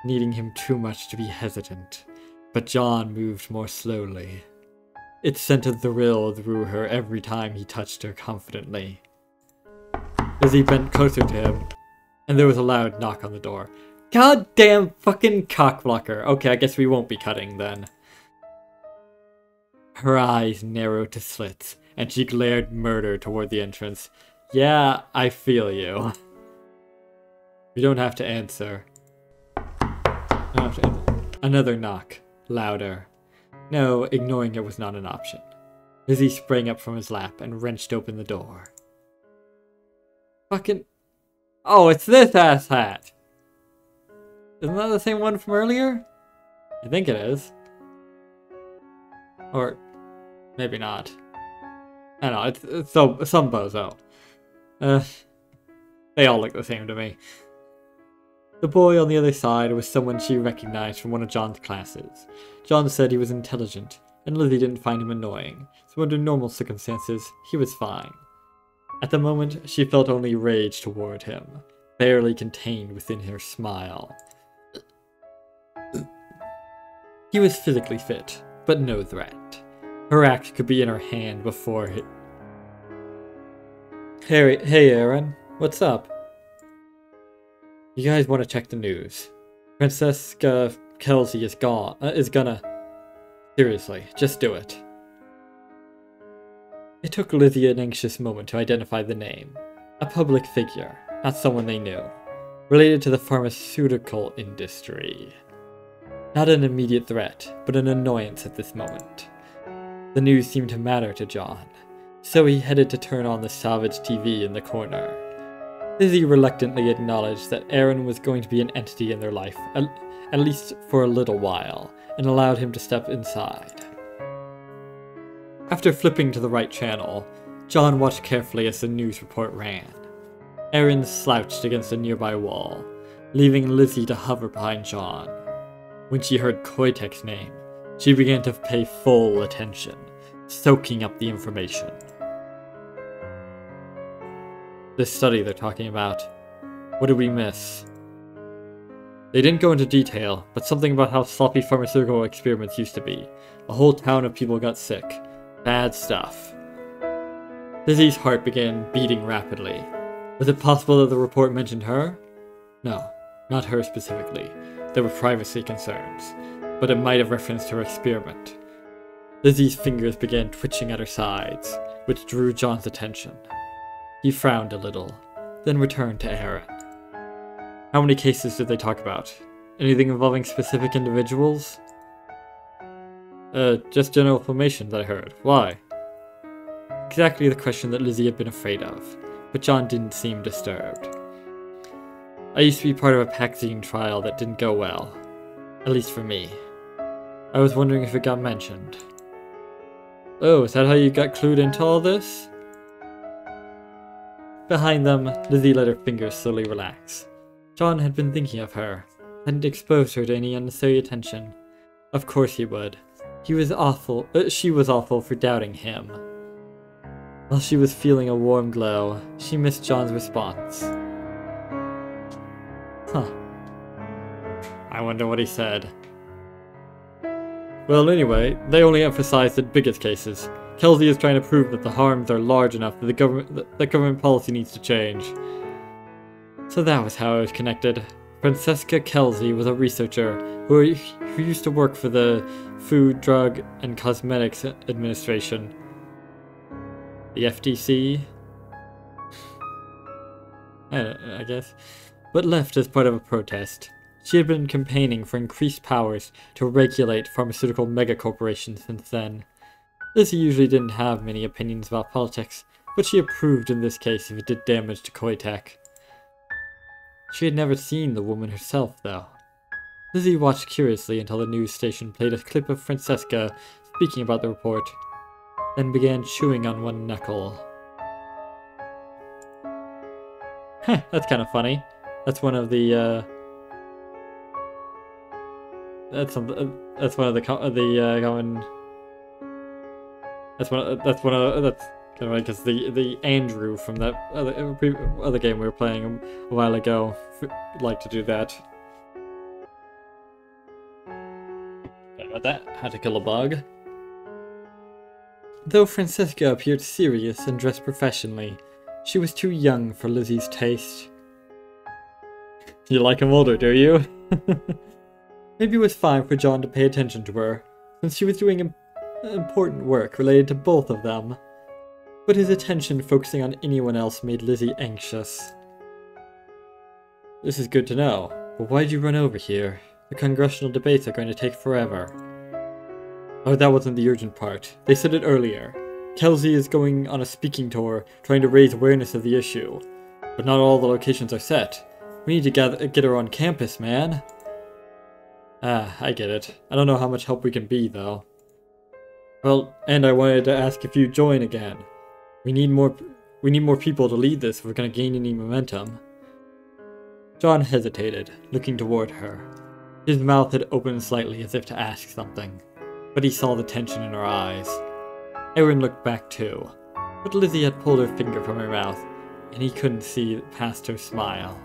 needing him too much to be hesitant, but John moved more slowly. It sent a thrill through her every time he touched her confidently. Lizzie bent closer to him, and there was a loud knock on the door. Goddamn fucking cockblocker. Okay, I guess we won't be cutting then. Her eyes narrowed to slits, and she glared murder toward the entrance. Yeah, I feel you. You don't have to answer. Another knock. Louder. No, ignoring it was not an option. Lizzie sprang up from his lap and wrenched open the door. Fucking... Oh, it's this asshat! Isn't that the same one from earlier? I think it is. Or... maybe not. I don't know, it's some bozo. They all look the same to me. The boy on the other side was someone she recognized from one of John's classes. John said he was intelligent, and Lizzie didn't find him annoying, so under normal circumstances, he was fine. At the moment, she felt only rage toward him, barely contained within her smile. He was physically fit, but no threat. Her axe could be in her hand before it. Hey Aaron, what's up? You guys want to check the news. Princess Kelsey is gonna... Seriously, just do it. It took Lizzie an anxious moment to identify the name. A public figure, not someone they knew. Related to the pharmaceutical industry. Not an immediate threat, but an annoyance at this moment. The news seemed to matter to John, so he headed to turn on the salvage TV in the corner. Lizzie reluctantly acknowledged that Aaron was going to be an entity in their life, at least for a little while, and allowed him to step inside. After flipping to the right channel, John watched carefully as the news report ran. Aaron slouched against a nearby wall, leaving Lizzie to hover behind John. When she heard Koitek's name, she began to pay full attention, soaking up the information. This study they're talking about, what did we miss? They didn't go into detail, but something about how sloppy pharmaceutical experiments used to be. A whole town of people got sick. Bad stuff. Lizzie's heart began beating rapidly. Was it possible that the report mentioned her? No, not her specifically. There were privacy concerns, but it might have referenced her experiment. Lizzie's fingers began twitching at her sides, which drew John's attention. He frowned a little, then returned to Aaron. How many cases did they talk about? Anything involving specific individuals? Just general information that I heard. Why? Exactly the question that Lizzie had been afraid of, but John didn't seem disturbed. I used to be part of a vaccine trial that didn't go well. At least for me. I was wondering if it got mentioned. Oh, is that how you got clued into all this? Behind them, Lizzie let her fingers slowly relax. John had been thinking of her, hadn't exposed her to any unnecessary attention. Of course he would. She was awful for doubting him. While she was feeling a warm glow, she missed John's response. Huh. I wonder what he said. Well, anyway, they only emphasized the biggest cases. Kelsey is trying to prove that the harms are large enough that government policy needs to change. So that was how I was connected. Francesca Kelsey was a researcher who used to work for the Food, Drug, and Cosmetics Administration. The FTC? I guess. But left as part of a protest. She had been campaigning for increased powers to regulate pharmaceutical megacorporations since then. Lizzie usually didn't have many opinions about politics, but she approved in this case if it did damage to Koitek. She had never seen the woman herself, though. Lizzie watched curiously until the news station played a clip of Francesca speaking about the report, then began chewing on one knuckle. Heh, that's kind of funny. That's one of the, That's one of the common. That's kind of like because the Andrew from that other game we were playing a while ago liked to do that. Sorry about that. How to kill a bug. Though Francesca appeared serious and dressed professionally, she was too young for Lizzie's taste. You like him older, do you? Maybe it was fine for John to pay attention to her, since she was doing important work related to both of them. But his attention focusing on anyone else made Lizzie anxious. This is good to know, but why'd you run over here? The congressional debates are going to take forever. Oh, that wasn't the urgent part. They said it earlier. Kelsey is going on a speaking tour, trying to raise awareness of the issue. But not all the locations are set. We need to get her on campus, man. Ah, I get it. I don't know how much help we can be, though. Well, and I wanted to ask if you'd join again. We need more people to lead this if we're going to gain any momentum. John hesitated, looking toward her. His mouth had opened slightly as if to ask something, but he saw the tension in her eyes. Aaron looked back too, but Lizzie had pulled her finger from her mouth, and he couldn't see past her smile.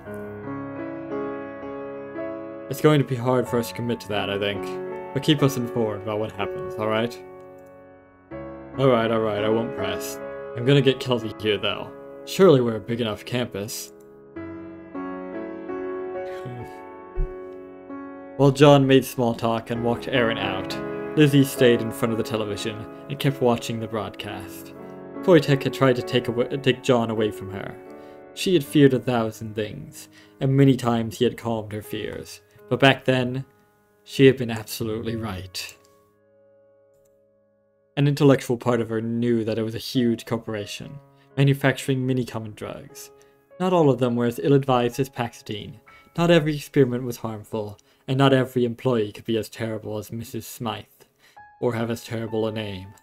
It's going to be hard for us to commit to that, I think, but keep us informed about what happens, alright? Alright, I won't press. I'm gonna get Kelsey here, though. Surely we're a big enough campus. While John made small talk and walked Aaron out, Lizzie stayed in front of the television and kept watching the broadcast. Koitek had tried to take John away from her. She had feared 1,000 things, and many times he had calmed her fears. But back then, she had been absolutely right. An intellectual part of her knew that it was a huge corporation, manufacturing many common drugs. Not all of them were as ill-advised as Paxidine, not every experiment was harmful, and not every employee could be as terrible as Mrs. Smythe, or have as terrible a name.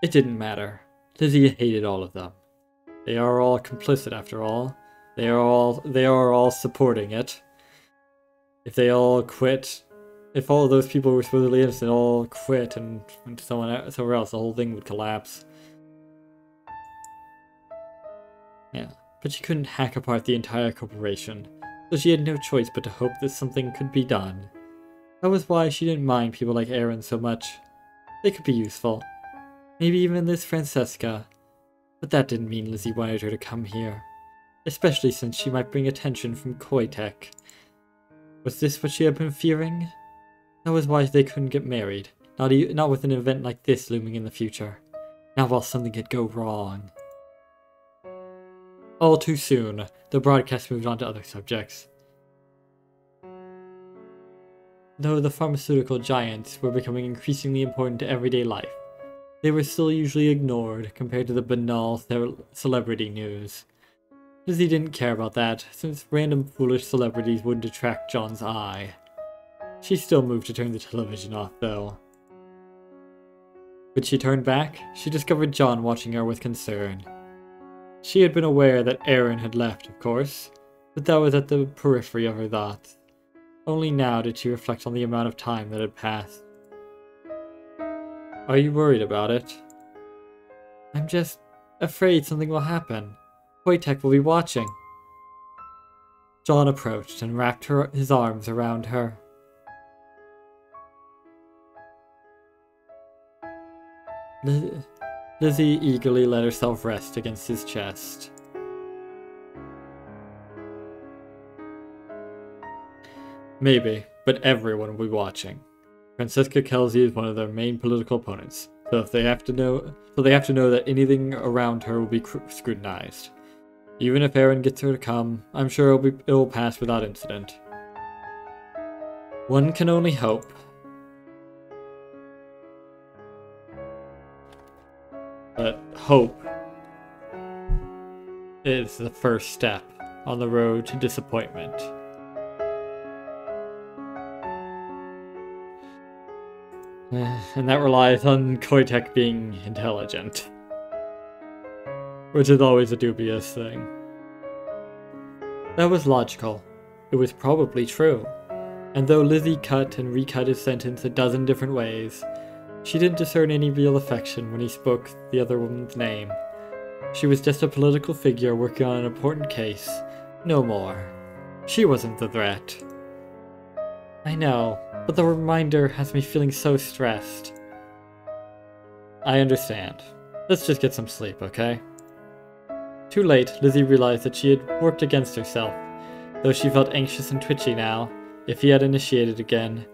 It didn't matter. Lizzie hated all of them. They are all complicit after all. They are all supporting it. If they all quit, if all of those people who were supposedly innocent all quit and went to somewhere else, the whole thing would collapse. Yeah, but she couldn't hack apart the entire corporation, so she had no choice but to hope that something could be done. That was why she didn't mind people like Aaron so much. They could be useful. Maybe even this Francesca. But that didn't mean Lizzie wanted her to come here. Especially since she might bring attention from Koitek. Was this what she had been fearing? That was why they couldn't get married. Not with an event like this looming in the future. Not while something could go wrong. All too soon, the broadcast moved on to other subjects. Though the pharmaceutical giants were becoming increasingly important to everyday life, they were still usually ignored compared to the banal celebrity news. Lizzie didn't care about that, since random foolish celebrities wouldn't attract John's eye. She still moved to turn the television off, though. When she turned back, she discovered John watching her with concern. She had been aware that Aaron had left, of course, but that was at the periphery of her thoughts. Only now did she reflect on the amount of time that had passed. Are you worried about it? I'm just afraid something will happen. Koitek will be watching. John approached and wrapped his arms around her. Lizzie eagerly let herself rest against his chest. Maybe, but everyone will be watching. Francesca Kelsey is one of their main political opponents, so they have to know that anything around her will be scrutinized. Even if Aaron gets her to come, I'm sure it will pass without incident. One can only hope. But hope is the first step on the road to disappointment. And that relies on Koitek being intelligent. Which is always a dubious thing. That was logical. It was probably true. And though Lizzie cut and recut his sentence a dozen different ways, she didn't discern any real affection when he spoke the other woman's name. She was just a political figure working on an important case. No more. She wasn't the threat. I know, but the reminder has me feeling so stressed. I understand. Let's just get some sleep, okay? Too late, Lizzie realized that she had worked against herself. Though she felt anxious and twitchy now, if he had initiated again,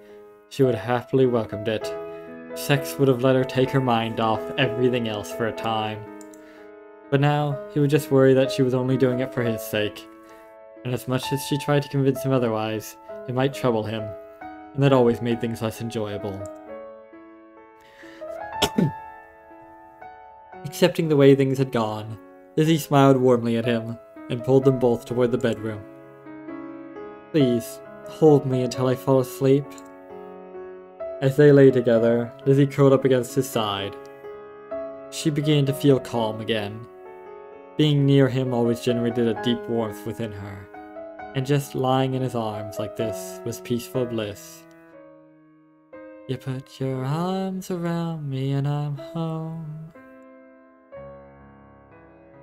she would have happily welcomed it. Sex would have let her take her mind off everything else for a time. But now, he would just worry that she was only doing it for his sake. And as much as she tried to convince him otherwise, it might trouble him, and that always made things less enjoyable. Accepting the way things had gone, Lizzie smiled warmly at him, and pulled them both toward the bedroom. Please, hold me until I fall asleep. As they lay together, Lizzie curled up against his side. She began to feel calm again. Being near him always generated a deep warmth within her, and just lying in his arms like this was peaceful bliss. You put your arms around me and I'm home.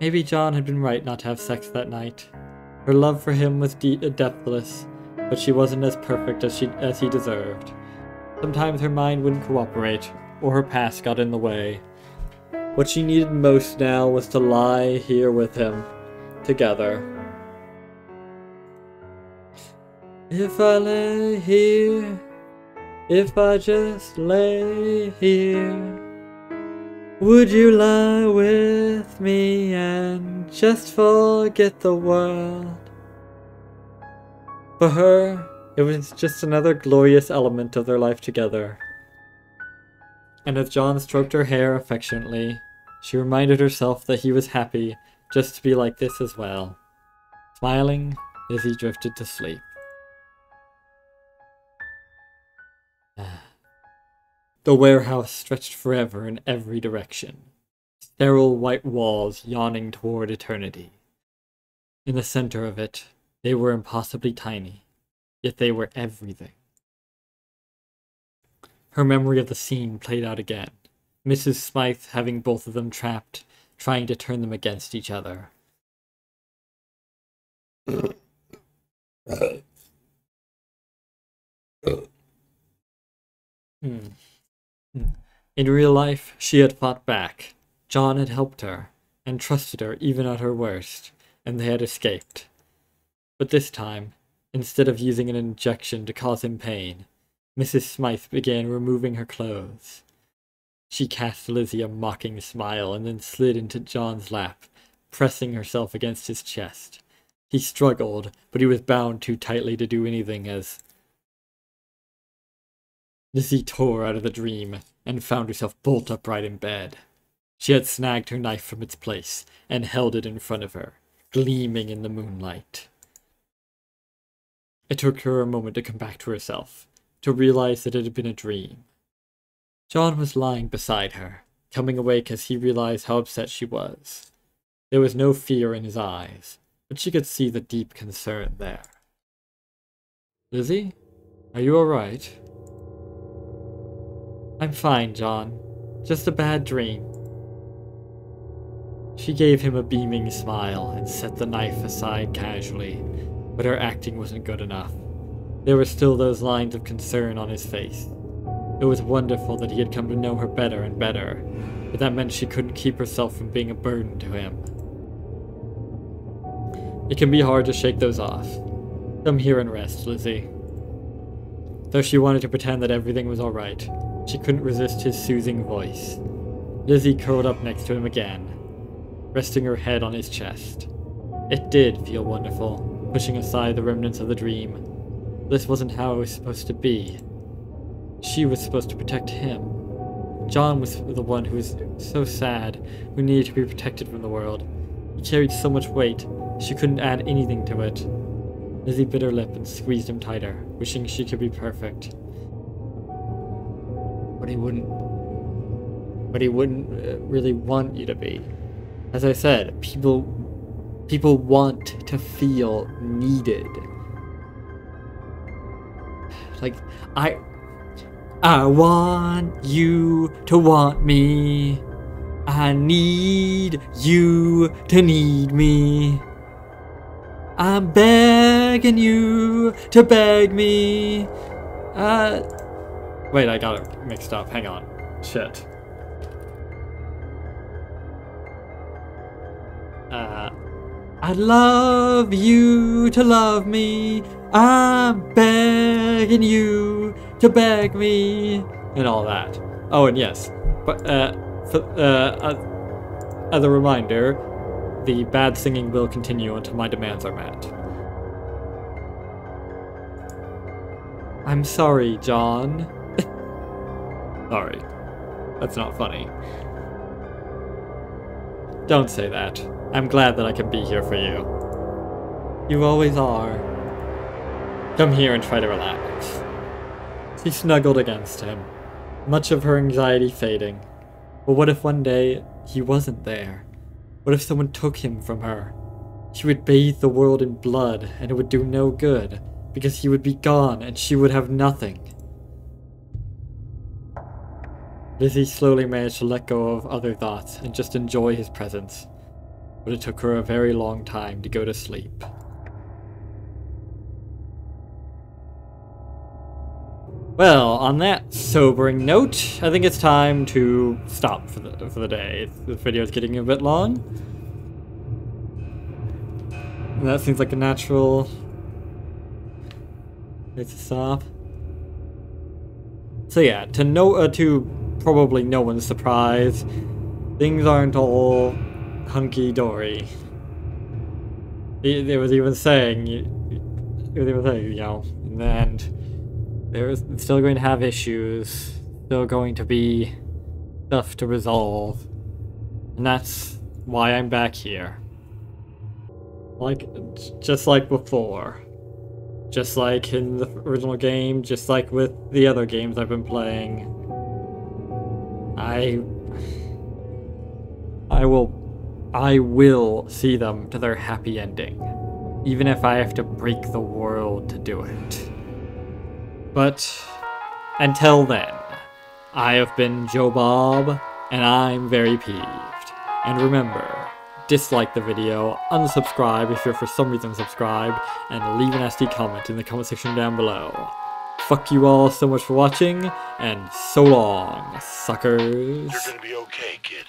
Maybe John had been right not to have sex that night. Her love for him was depthless, but she wasn't as perfect as he deserved. Sometimes her mind wouldn't cooperate, or her past got in the way. What she needed most now was to lie here with him, together. If I lay here, if I just lay here, would you lie with me and just forget the world? For her, it was just another glorious element of their life together. And as John stroked her hair affectionately, she reminded herself that he was happy just to be like this as well. Smiling, Lizzie drifted to sleep. The warehouse stretched forever in every direction, sterile white walls yawning toward eternity. In the center of it, they were impossibly tiny, yet they were everything. Her memory of the scene played out again, Mrs. Smythe having both of them trapped, trying to turn them against each other. In real life, she had fought back. John had helped her, and trusted her even at her worst, and they had escaped. But this time, instead of using an injection to cause him pain, Mrs. Smythe began removing her clothes. She cast Lizzie a mocking smile and then slid into John's lap, pressing herself against his chest. He struggled, but he was bound too tightly to do anything as Lizzie tore out of the dream and found herself bolt upright in bed. She had snagged her knife from its place and held it in front of her, gleaming in the moonlight. It took her a moment to come back to herself, to realize that it had been a dream. John was lying beside her, coming awake as he realized how upset she was. There was no fear in his eyes, but she could see the deep concern there. Lizzie, are you all right? I'm fine, John. Just a bad dream. She gave him a beaming smile and set the knife aside casually, but her acting wasn't good enough. There were still those lines of concern on his face. It was wonderful that he had come to know her better and better, but that meant she couldn't keep herself from being a burden to him. It can be hard to shake those off. Come here and rest, Lizzie. Though she wanted to pretend that everything was alright, she couldn't resist his soothing voice. Lizzie curled up next to him again, resting her head on his chest. It did feel wonderful, pushing aside the remnants of the dream. This wasn't how it was supposed to be. She was supposed to protect him. John was the one who was so sad, who needed to be protected from the world. He carried so much weight, she couldn't add anything to it. Lizzie bit her lip and squeezed him tighter, wishing she could be perfect. But he wouldn't really want you to be. As I said, people want to feel needed. Like, I want you to want me. I need you to need me. I'm begging you to beg me. Wait, I got it mixed up. Hang on. Shit. I'd love you to love me. I'm begging you to beg me. And all that. Oh, and yes. But, as a reminder, the bad singing will continue until my demands are met. I'm sorry, John. Sorry. That's not funny. Don't say that. I'm glad that I can be here for you. You always are. Come here and try to relax. She snuggled against him, much of her anxiety fading. But what if one day he wasn't there? What if someone took him from her? She would bathe the world in blood, and it would do no good, because he would be gone and she would have nothing. Lizzie slowly managed to let go of other thoughts and just enjoy his presence, but it took her a very long time to go to sleep. Well, on that sobering note, I think it's time to stop for the day. This video is getting a bit long. And that seems like a natural place to stop. So yeah, to probably no one's surprise, things aren't all hunky-dory. They was even saying, you know, and they're still going to have issues, still going to be stuff to resolve. And that's why I'm back here. Like, just like before. Just like in the original game, just like with the other games I've been playing. I will see them to their happy ending. Even if I have to break the world to do it. But until then, I have been Joe Bob, and I'm very peeved. And remember, dislike the video, unsubscribe if you're for some reason subscribed, and leave a nasty comment in the comment section down below. Fuck you all so much for watching, and so long, suckers. You're gonna be okay, kid.